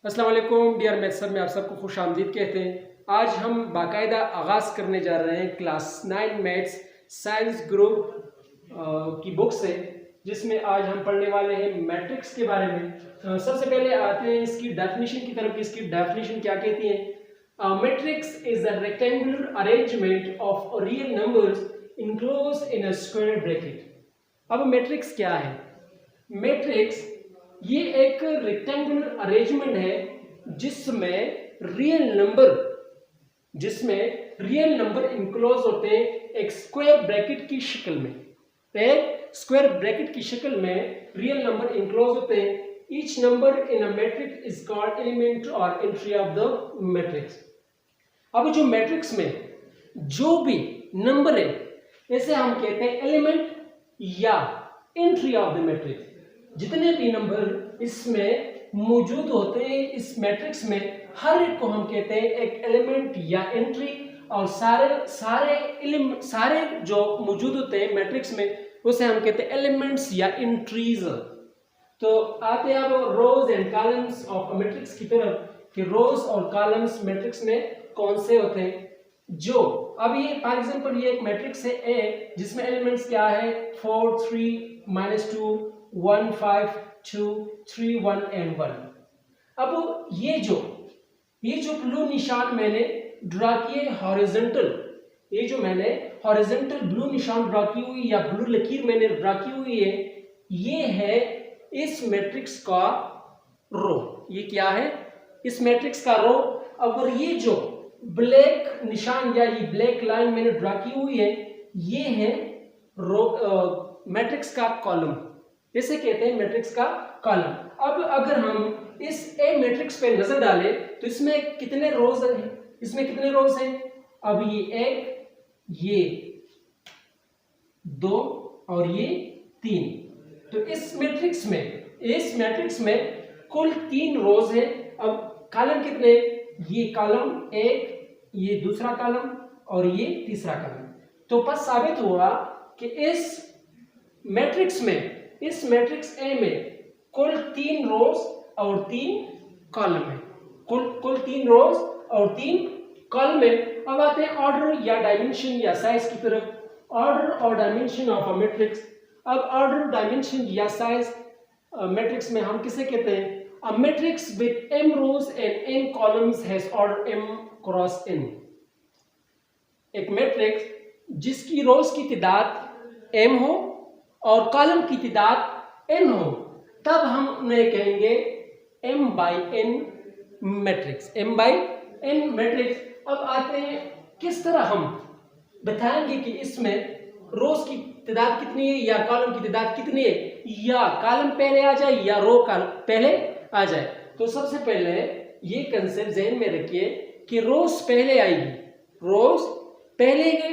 अस्सलाम वालेकुम dear maths sir में आप सबको खुश आमदीद कहते हैं। आज हम बाकायदा आगाज़ करने जा रहे हैं क्लास 9 मैथ्स साइंस ग्रुप की बुक से, जिसमें आज हम पढ़ने वाले हैं मैट्रिक्स के बारे में। सबसे पहले आते हैं इसकी डेफिनेशन की तरफ। इसकी डेफिनेशन क्या कहती है? Matrix is a rectangular arrangement of real numbers enclosed in a square bracket. अब मैट्रिक्स क्या है? मैट्रिक्स ये एक रेक्टेंगुलर अरेंजमेंट है जिसमें रियल नंबर इनक्लोज होते हैं एक स्क्वायर ब्रैकेट की शक्ल में। एक स्क्वायर ब्रैकेट की शक्ल में रियल नंबर इनक्लोज होते हैं। Each number in a matrix is called element और एंट्री ऑफ द मैट्रिक्स। अब जो मैट्रिक्स में जो भी नंबर है इसे हम कहते हैं एलिमेंट या एंट्री ऑफ द मैट्रिक्स। जितने भी नंबर इसमें मौजूद होते हैं इस मैट्रिक्स में, हर एक को हम कहते हैं एक एलिमेंट या एंट्री। और सारे जो मौजूद होते हैं मैट्रिक्स में उसे हम कहते हैं एलिमेंट्स या एंट्रीज। तो आते हैं अब रोज एंड कॉलम्स ऑफ मैट्रिक्स की तरफ कि रोज और कॉलम्स मैट्रिक्स में कौन से होते हैं। जो अब ये फॉर एग्जांपल ये एक मैट्रिक्स है ए, जिसमें एलिमेंट्स क्या है 4 3 -2 1 5 2 3 1 and 1। अब ये जो ब्लू निशान मैंने ड्रा किए हॉरिजॉन्टल, ये जो मैंने हॉरिजॉन्टल ब्लू निशान ड्रा की हुई या ब्लू लकीर मैंने ड्रा की हुई है, ये है इस मैट्रिक्स का रो। ये क्या है? इस मैट्रिक्स का रो। अगर ये जो ब्लैक निशान या ये ब्लैक लाइन मैंने ड्रा की हुई है, ये है रो मैट्रिक्स का कॉलम। इसे कहते हैं मैट्रिक्स का कॉलम। अब अगर हम इस ए मैट्रिक्स पे नजर डालें तो इसमें कितने रोज हैं? अब ये एक, ये 2 और ये 3। तो इस मैट्रिक्स में कुल 3 रोज हैं। अब कॉलम कितने? ये कॉलम एक, ये दूसरा कॉलम और ये तीसरा कॉलम। तो बस साबित हुआ कि इस मैट्रिक्स ए में कुल 3 रोज और 3 कॉलम है। कुल 3 रोज और 3 कॉलम है। अब आते हैं ऑर्डर या डायमेंशन या साइज की तरफ। ऑर्डर और डायमेंशन ऑफ अ मैट्रिक्स। अब ऑर्डर, डायमेंशन या साइज मैट्रिक्स में हम किसे कहते हैं? A matrix with m rows and n columns has order m cross n। एक मैट्रिक्स जिसकी रोज की तादाद m हो और कॉलम की तादाद n हो, तब हम उन्हें कहेंगे m/n मैट्रिक्स। अब आते हैं किस तरह हम बताएंगे कि इसमें रोज की तादाद कितनी है या कॉलम की तादाद कितनी है, या कॉलम पहले आ जाए या रो पहले आ जाए। तो सबसे पहले ये कंसेप्ट ज़हन में रखिए कि रोज पहले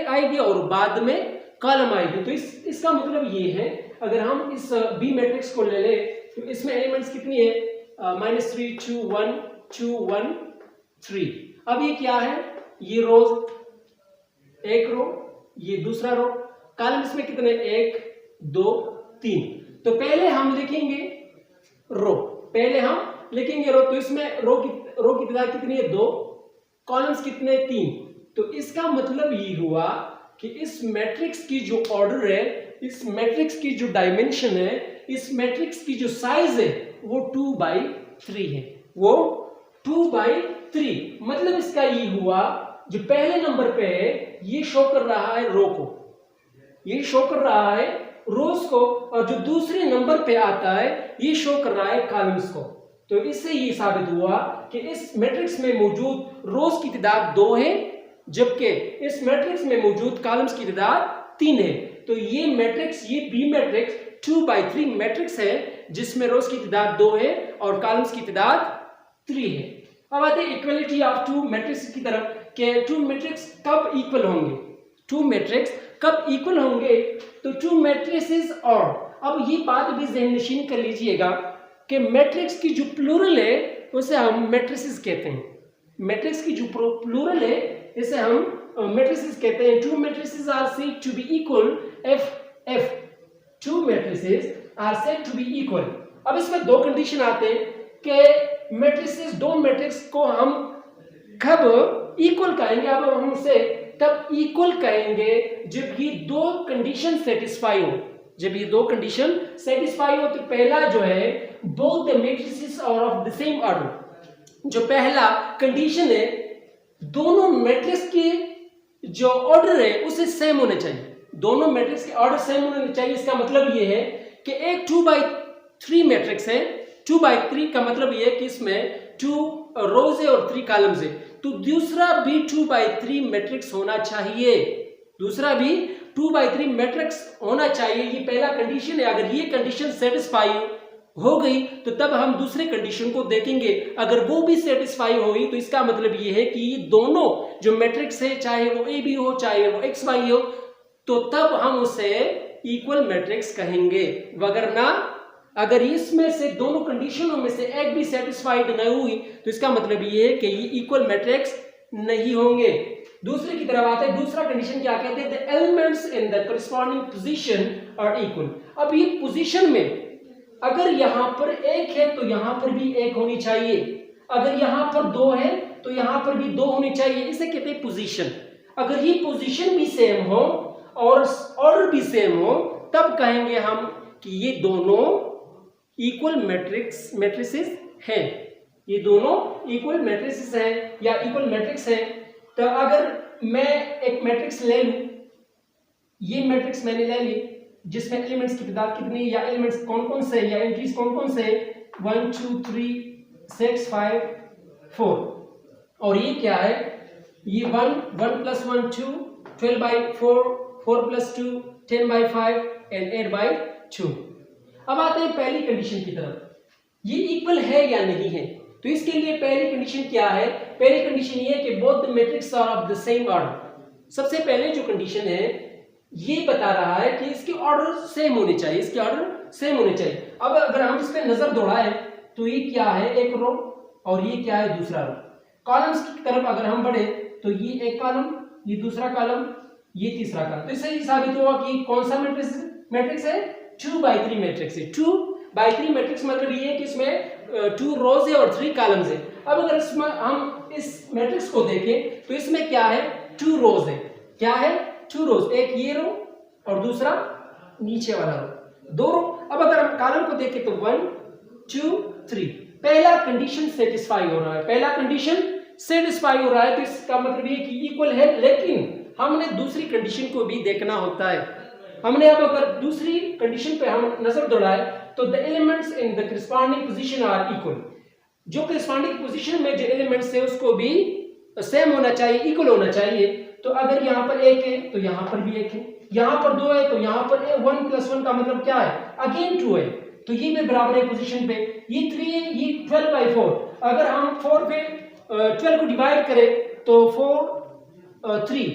आएगी और बाद में कॉलम आएगी। तो इसका मतलब ये है, अगर हम इस बी मैट्रिक्स को ले ले तो इसमें एलिमेंट्स कितनी है? -3 2 1 2 1 3। अब ये क्या है? ये रोज, एक रो, ये दूसरा रो। कॉलम इसमें कितने? 1 2 3। तो पहले हम लिखेंगे रो। तो इसमें रो की तादाद कितनी है? 2। कॉलम्स कितने? 3। तो इसका मतलब ये हुआ कि इस मैट्रिक्स की जो ऑर्डर है, इस मैट्रिक्स की जो डायमेंशन है, इस मैट्रिक्स की जो साइज है वो 2/3 है। वो 2/3 मतलब इसका ये हुआ, जो पहले नंबर पे है ये शो कर रहा है रो को, ये शो कर रहा है रोज को, और जो दूसरे नंबर पे आता है ये शो कर रहा है कॉलम्स को। तो इससे ये साबित हुआ कि इस मैट्रिक्स में मौजूद रोज की तादाद 2 है, जबकि इस मैट्रिक्स में मौजूद कॉलम्स की तादाद 3 है। तो ये बी मैट्रिक्स 2/3 मैट्रिक्स है, जिसमें रोज की तादाद 2 है और कॉलम्स की तादाद 3 है। अब आते हैं इक्वलिटी ऑफ 2 मैट्रिक्स की तरफ कि 2 मैट्रिक्स कब इक्वल होंगे। तो 2 मैट्रिसेस, और अब ये बात भी ज़हन नशीन कर लीजिएगा कि मैट्रिक्स की जो प्लूरल है उसे हम मैट्रिसेस कहते हैं। मैट्रिक्स की जो प्लूरल है इसे हम मैट्रिसेस कहते हैं। 2 matrices are said to be equal if 2 matrices are said to be equal. अब इसमें 2 कंडीशन आते हैं कि मैट्रिसेस, दो मैट्रिक्स को हम कब इक्वल कहेंगे, अब हम उसे तब इक्वल कहेंगे जब ये दो कंडीशन सेटिस्फाई हो। जब ये दो कंडीशन सेटिस्फाई हो तो पहला जो है both the matrices are of the same order. जो पहला कंडीशन है दोनों मैट्रिक्स के जो ऑर्डर है उसे सेम होना चाहिए, दोनों मैट्रिक्स के ऑर्डर सेम होने चाहिए। इसका मतलब ये है कि एक 2/3 मैट्रिक्स है, 2/3 का मतलब ये है कि इसमें 2 रोज है और 3 कॉलम्स है, तो दूसरा भी 2/3 मैट्रिक्स होना चाहिए, दूसरा भी 2/3 मैट्रिक्स होना चाहिए। ये पहला कंडीशन है। अगर ये कंडीशन सेटिस्फाई हो गई तो तब हम दूसरे कंडीशन को देखेंगे, अगर वो भी सेटिस्फाई हुई तो इसका मतलब ये है कि ये दोनों जो मैट्रिक्स है चाहे वो ए बी हो चाहे वो एक्स वाई हो तो तब हम उसे इक्वल मैट्रिक्स कहेंगे। वगरना अगर इसमें से दोनों कंडीशनों में से एक भी सेटिस्फाइड नहीं हुई तो इसका मतलब ये है कि ये इक्वल मैट्रिक्स नहीं होंगे। दूसरे की तरफ आते हैं, दूसरा कंडीशन क्या कहते हैं, the elements in the corresponding position are equal. अब ये पोजीशन में अगर यहां पर एक है तो यहां पर भी एक होनी चाहिए, अगर यहां पर दो है तो यहां पर भी दो होनी चाहिए, इसे कहते हैं पोजीशन। अगर ये पोजीशन भी सेम हो और ऑर्डर भी सेम हो तब कहेंगे हम कि ये दोनों इक्वल मैट्रिसेस हैं, ये दोनों इक्वल मैट्रिसेस हैं या इक्वल मैट्रिक्स हैं। तो अगर मैं एक मैट्रिक्स ले लूं, ये मैट्रिक्स मैंने ले ली जिसमें एलिमेंट्स की तादाद कितनी है या एलिमेंट्स कौन कौन से या एंट्रीज कौन कौन से 1 2 3 6 5 4 और ये क्या है, ये 1 1 + 1 2 12/4 4 + 2 10/5 एंड 8/2। अब आते हैं पहली कंडीशन की तरफ, ये इक्वल है या नहीं है। तो इसके लिए पहली कंडीशन क्या है, पहली कंडीशन ये है कि both the matrix are of the same order. सबसे पहले जो कंडीशन है ये बता रहा है कि इसके ऑर्डर सेम होने चाहिए, इसके ऑर्डर सेम होने चाहिए। अब अगर हम इस पे नजर दौड़ाएं तो ये क्या है, एक रो और ये क्या है, दूसरा रो। कॉलम्स की तरफ अगर हम बढ़े तो ये एक कॉलम, ये दूसरा कॉलम, ये तीसरा कॉलम। तो इससे साबित हुआ कि कौन सा मैट्रिक्स है, 2/3 मैट्रिक्स है। 2/3 मैट्रिक्स मतलब ये है कि इसमें 2 रोज है और 3 कॉलम्स है। अब अगर इसमें हम इस मैट्रिक्स को देखें तो इसमें क्या है, 2 रोज है, क्या है 2 रोज, एक ये रो और दूसरा नीचे वाला रो, 2 रो। अब अगर हम कॉलम को देखें तो 1 2 3, पहला कंडीशन सेटिस्फाई हो रहा है, पहला कंडीशन सेटिस्फाई हो रहा है तो इसका मतलब ये कि इक्वल है। लेकिन हमने दूसरी कंडीशन को भी देखना होता है। हमने अब अगर दूसरी कंडीशन पे हम नजर दौड़ाए तो the elements in the corresponding position are equal. जो कॉरस्पॉन्डिंग पोजीशन में जो एलिमेंट्स है उसको भी सेम होना चाहिए, इक्वल होना चाहिए। तो अगर यहाँ पर एक है तो यहाँ पर भी एक है, यहाँ पर 2 है तो यहाँ पर 1 + 1 का मतलब क्या है, अगेन 2 है, तो ये भी बराबर है पोजीशन पे। ये 3 है, ये 12/4। अगर हम 4 पे 12 को डिवाइड करें तो 4 3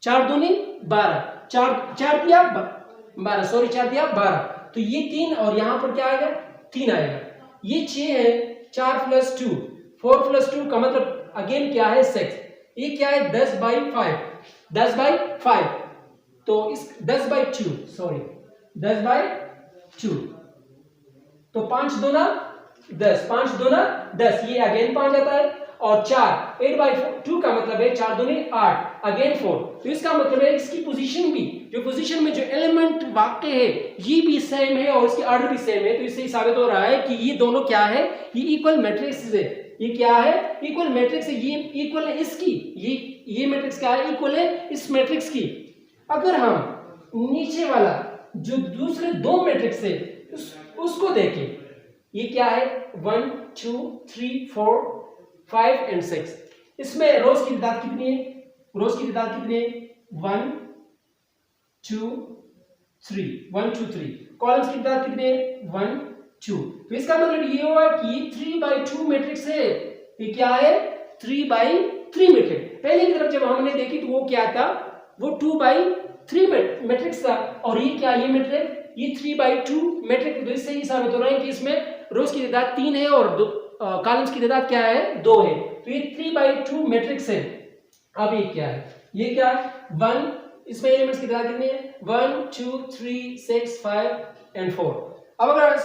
4 दूनी 12, 4 दिया 12, सॉरी 4 दिया 12, तो ये 3 और यहाँ पर क्या आएगा 3 आएगा। ये 6 है, 4 + 2 4 + 2 का मतलब अगेन क्या है 6। ये क्या है 10/5, 10/5 तो इस 10/2 सॉरी 10/2 तो 5 दूना 10, 5 दूना 10, ये अगेन 5 आता है। और 4 8/2 का मतलब है 4 दूनी 8, अगेन 4। तो इसका मतलब है इसकी पोजीशन भी, जो पोजीशन में जो एलिमेंट वाक्य है ये भी सेम है और इसके ऑर्डर भी सेम है। तो इससे साबित हो रहा है कि ये दोनों क्या है, ये इक्वल मैट्रिक्स है। ये क्या है, इक्वल मैट्रिक्स है, ये इक्वल है इसकी, ये मैट्रिक्स क्या है, इक्वल है इस मैट्रिक्स की। अगर हम नीचे वाला जो दूसरे 2 मैट्रिक्स है उसको देखें, ये क्या है 1 2 3 4 5 एंड 6, इसमें रोज की तादाद कितनी है, रोज की तादाद कितनी है 1 2 3, 1 2 3, कॉलम्स की तादाद कितनी है 1 2। तो इसका मतलब ये हुआ कि 3/2 मैट्रिक्स है। ये क्या है 3/3 मैट्रिक्स। पहले की तरफ जब हमने देखी तो वो क्या था, वो 2/3 मैट्रिक्स था और ये क्या, ये मैट्रिक्स ये 3/2 मैट्रिक्स। तो इससे ही साबित हो रहा है कि इसमें रोज की तादाद 3 है और कॉलम्स की तादाद क्या है 2 है। तो ये 3/2 मैट्रिक्स है। अब ये क्या है, ये क्या है 1, इसमें एलिमेंट्स की तादाद कितनी है 1 2 3 6 5 एंड 4। अब अगर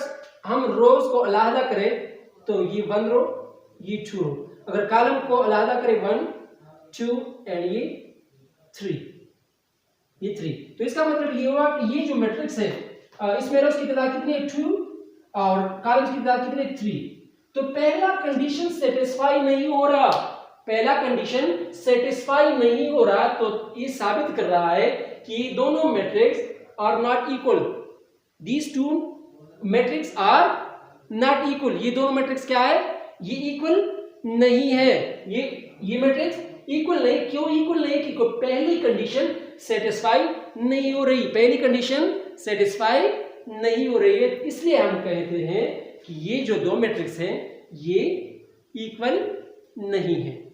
हम रोज को अलग करें तो ये 1 रो, ये 2 रो। अगर कॉलम को अलग करें 1 2 एंड ये 3, ये 3, तो इसका मतलब ये हुआ कि ये जो मैट्रिक्स है इसमें रोज की तादाद कितनी है 2 और कॉलम्स की तादाद कितनी है 3। तो पहला कंडीशन सेटिस्फाई नहीं हो रहा, पहला कंडीशन सेटिस्फाई नहीं हो रहा, तो ये साबित कर रहा है कि दोनों matrix are not equal. These two matrix are not equal. ये दोनों मैट्रिक्स क्या है, ये इक्वल नहीं है, ये मैट्रिक्स इक्वल नहीं। क्यों इक्वल नहीं? क्योंकि पहली कंडीशन सेटिस्फाई नहीं हो रही, पहली कंडीशन सेटिस्फाई नहीं हो रही है। इसलिए हम कहते हैं कि ये जो दो मैट्रिक्स हैं ये इक्वल नहीं है।